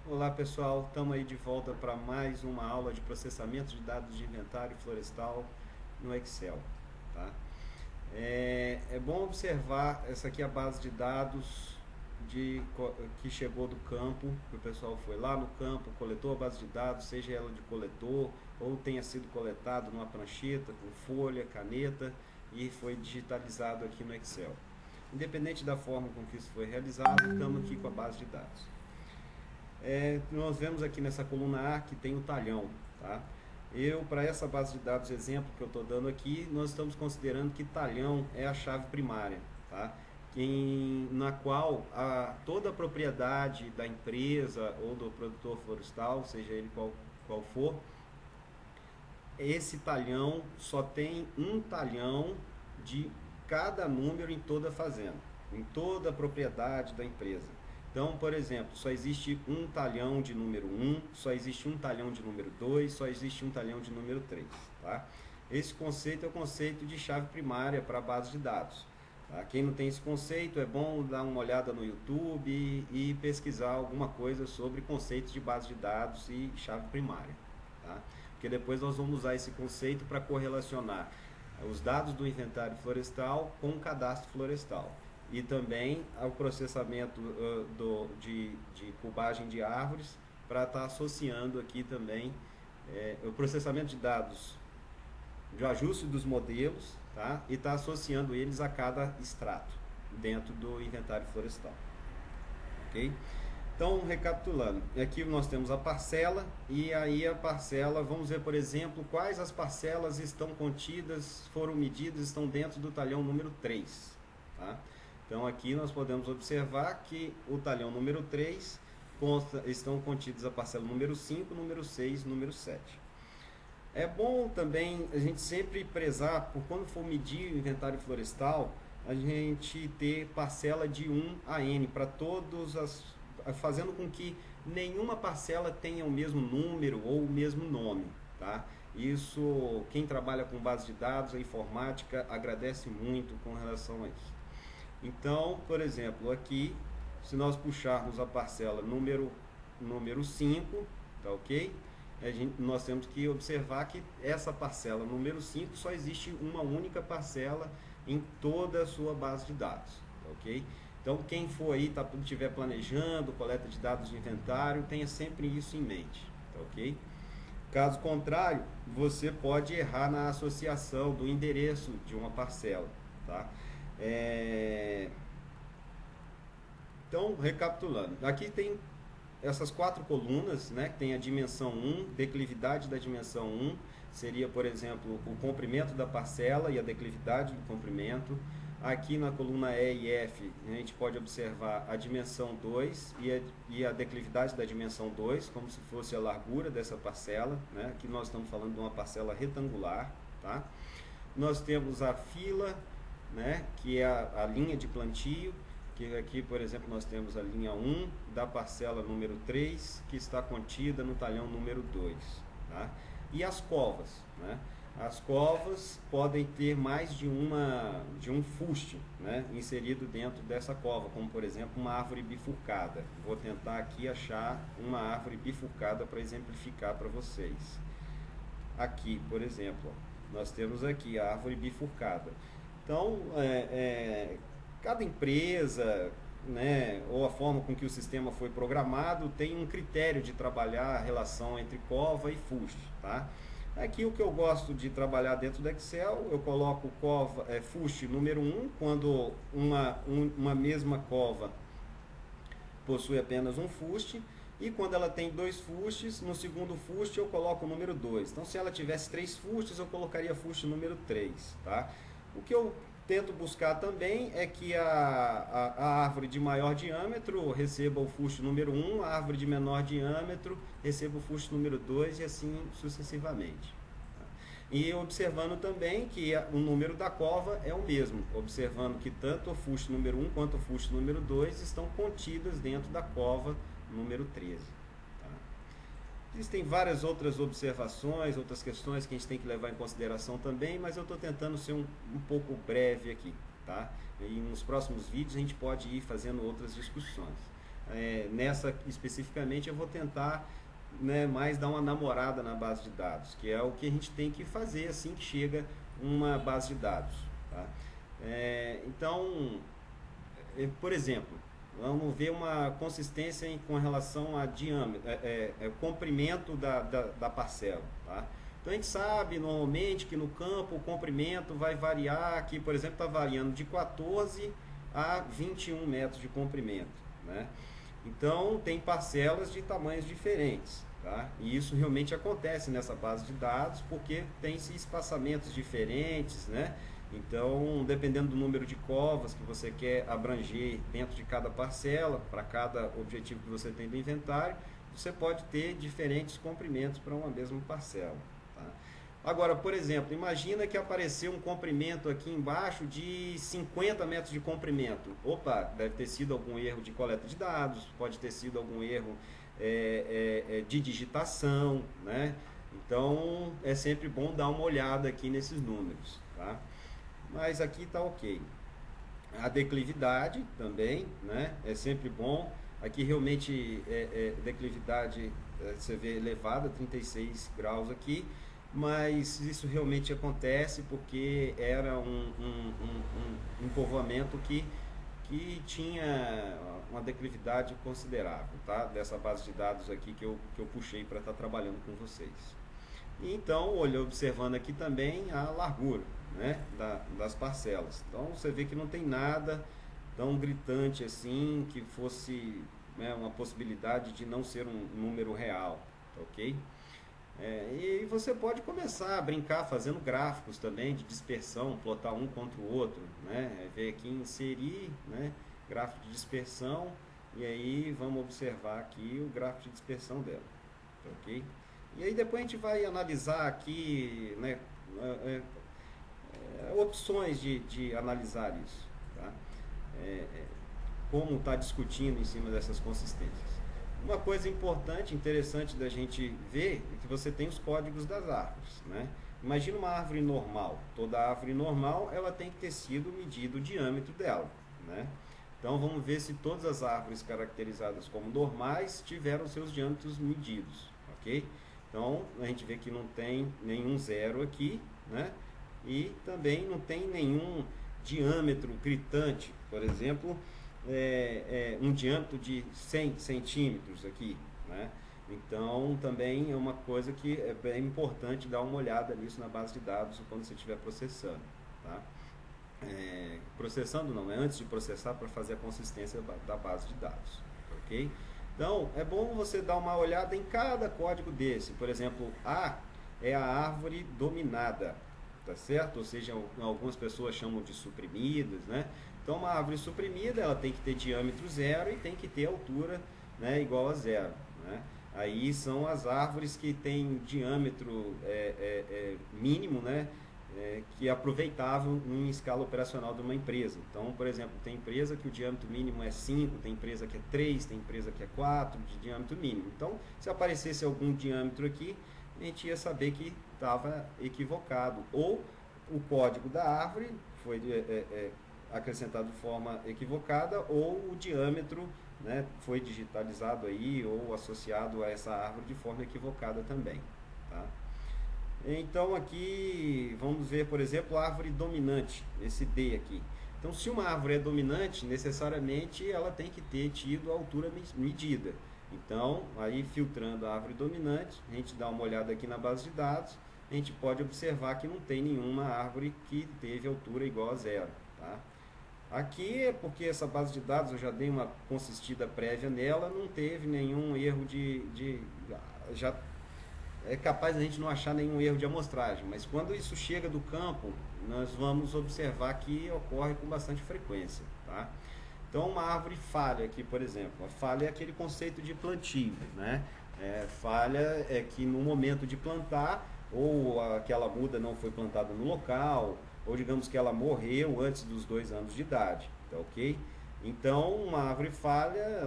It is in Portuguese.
Olá pessoal, estamos aí de volta para mais uma aula de processamento de dados de inventário florestal no Excel. Tá? É bom observar, essa aqui é a base de dados que chegou do campo, que o pessoal foi lá no campo, coletou a base de dados, seja ela de coletor ou tenha sido coletado numa prancheta, com folha, caneta e foi digitalizado aqui no Excel. Independente da forma com que isso foi realizado, estamos aqui com a base de dados. Nós vemos aqui nessa coluna A que tem o talhão. Tá? Para essa base de dados exemplo que eu estou dando aqui, nós estamos considerando que talhão é a chave primária, tá? Na qual toda a propriedade da empresa ou do produtor florestal, seja ele qual for, esse talhão só tem um talhão de cada número em toda a fazenda, em toda a propriedade da empresa. Então, por exemplo, só existe um talhão de número 1, só existe um talhão de número 2, só existe um talhão de número 3. Tá? Esse conceito é o conceito de chave primária para a base de dados. Tá? Quem não tem esse conceito, é bom dar uma olhada no YouTube e pesquisar alguma coisa sobre conceitos de base de dados e chave primária. Tá? Porque depois nós vamos usar esse conceito para correlacionar os dados do inventário florestal com o cadastro florestal. E também o processamento de cubagem de árvores, para estar associando aqui também o processamento de dados de ajuste dos modelos, tá? E estar associando eles a cada extrato dentro do inventário florestal. Ok? Então, recapitulando, aqui nós temos a parcela, e aí a parcela, vamos ver, por exemplo, quais as parcelas estão contidas, foram medidas, estão dentro do talhão número 3. Tá? Então, aqui nós podemos observar que o talhão número 3 estão contidos a parcela número 5, número 6, número 7. É bom também a gente sempre prezar, por quando for medir o inventário florestal, a gente ter parcela de 1 a N para todas as, fazendo com que nenhuma parcela tenha o mesmo número ou o mesmo nome, tá? Isso, quem trabalha com base de dados, a informática, agradece muito com relação a isso. Então, por exemplo, aqui, se nós puxarmos a parcela número 5, tá ok? Nós temos que observar que essa parcela número 5 só existe uma única parcela em toda a sua base de dados, tá ok? Então, quem for aí, estiver planejando coleta de dados de inventário, tenha sempre isso em mente, tá ok? Caso contrário, você pode errar na associação do endereço de uma parcela, tá? Então, recapitulando, aqui tem essas 4 colunas, né, que tem a dimensão 1, declividade da dimensão 1, seria, por exemplo, o comprimento da parcela e a declividade do comprimento. Aqui na coluna E e F, a gente pode observar a dimensão 2 e a declividade da dimensão 2, como se fosse a largura dessa parcela, né? Aqui nós estamos falando de uma parcela retangular, tá? Nós temos a fila, né, que é a linha de plantio, que aqui, por exemplo, nós temos a linha 1 da parcela número 3, que está contida no talhão número 2. Tá? E as covas, né? As covas podem ter mais de um fuste, né, inserido dentro dessa cova, como por exemplo uma árvore bifurcada. Vou tentar aqui achar uma árvore bifurcada para exemplificar para vocês. Aqui, por exemplo, nós temos aqui a árvore bifurcada. Então, cada empresa, né, ou a forma com que o sistema foi programado tem um critério de trabalhar a relação entre cova e fuste, tá? Aqui o que eu gosto de trabalhar dentro do Excel, eu coloco fuste número 1, quando uma mesma cova possui apenas um fuste, e quando ela tem 2 fustes, no segundo fuste eu coloco o número 2. Então, se ela tivesse 3 fustes, eu colocaria fuste número 3, tá? O que eu tento buscar também é que a árvore de maior diâmetro receba o fuste número 1, a árvore de menor diâmetro receba o fuste número 2 e assim sucessivamente. E observando também que o número da cova é o mesmo, observando que tanto o fuste número 1 quanto o fuste número 2 estão contidas dentro da cova número 13. Existem várias outras observações, outras questões que a gente tem que levar em consideração também, mas eu estou tentando ser um pouco breve aqui, tá? E nos próximos vídeos a gente pode ir fazendo outras discussões. nessa especificamente eu vou tentar, né, mais dar uma namorada na base de dados, que é o que a gente tem que fazer assim que chega uma base de dados, tá? Então, por exemplo, vamos ver uma consistência com relação a diâmetro, comprimento da parcela, tá? Então a gente sabe normalmente que no campo o comprimento vai variar, aqui por exemplo está variando de 14 a 21 metros de comprimento, né? Então tem parcelas de tamanhos diferentes, tá? E isso realmente acontece nessa base de dados porque tem-se espaçamentos diferentes, né? Então, dependendo do número de covas que você quer abranger dentro de cada parcela, para cada objetivo que você tem do inventário, você pode ter diferentes comprimentos para uma mesma parcela, tá? Agora, por exemplo, imagina que apareceu um comprimento aqui embaixo de 50 metros de comprimento. Opa, deve ter sido algum erro de coleta de dados, pode ter sido algum erro de digitação, né? Então, é sempre bom dar uma olhada aqui nesses números, tá? Mas aqui está ok. A declividade também, né? É sempre bom. Aqui realmente declividade, você vê elevada, 36 graus aqui, mas isso realmente acontece porque era um povoamento que tinha uma declividade considerável, tá? Dessa base de dados aqui que eu puxei para estar trabalhando com vocês. E então, observando aqui também a largura, né, das parcelas. Então você vê que não tem nada tão gritante assim que fosse, né, uma possibilidade de não ser um número real, ok? E você pode começar a brincar fazendo gráficos também de dispersão, plotar um contra o outro, né? Ver aqui inserir, né, gráfico de dispersão, e aí vamos observar aqui o gráfico de dispersão dela, ok? E aí depois a gente vai analisar aqui, né, opções de analisar isso, tá? Como está discutindo em cima dessas consistências. Uma coisa importante, interessante da gente ver é que você tem os códigos das árvores, né? Imagina uma árvore normal. Toda árvore normal ela tem que ter sido medido o diâmetro dela, né? Então vamos ver se todas as árvores caracterizadas como normais tiveram seus diâmetros medidos, ok? Então a gente vê que não tem nenhum zero aqui, né? E também não tem nenhum diâmetro gritante, por exemplo, um diâmetro de 100 centímetros aqui, né? Então também é uma coisa que é bem importante dar uma olhada nisso na base de dados quando você estiver processando, tá? Processando não, é antes de processar para fazer a consistência da base de dados, ok? Então é bom você dar uma olhada em cada código desse. Por exemplo, A é a árvore dominada, tá certo? Ou seja, algumas pessoas chamam de suprimidas, né? Então uma árvore suprimida ela tem que ter diâmetro zero e tem que ter altura, né, igual a zero, né? Aí são as árvores que têm diâmetro mínimo, né, que é aproveitável em escala operacional de uma empresa. Então, por exemplo, tem empresa que o diâmetro mínimo é 5, tem empresa que é 3, tem empresa que é 4 de diâmetro mínimo. Então, se aparecesse algum diâmetro aqui, a gente ia saber que estava equivocado. Ou o código da árvore foi acrescentado de forma equivocada, ou o diâmetro, né, foi digitalizado aí ou associado a essa árvore de forma equivocada também, tá? Então aqui vamos ver, por exemplo, a árvore dominante, esse D aqui. Então se uma árvore é dominante, necessariamente ela tem que ter tido a altura medida. Então aí filtrando a árvore dominante, a gente dá uma olhada aqui na base de dados, a gente pode observar que não tem nenhuma árvore que teve altura igual a zero, tá? Aqui é porque essa base de dados eu já dei uma consistida prévia nela, não teve nenhum erro já é capaz a gente não achar nenhum erro de amostragem, mas quando isso chega do campo, nós vamos observar que ocorre com bastante frequência, tá? Então uma árvore falha aqui, por exemplo, a falha é aquele conceito de plantio, né? Falha é que no momento de plantar, ou aquela muda não foi plantada no local, ou digamos que ela morreu antes dos 2 anos de idade, tá ok? Então uma árvore falha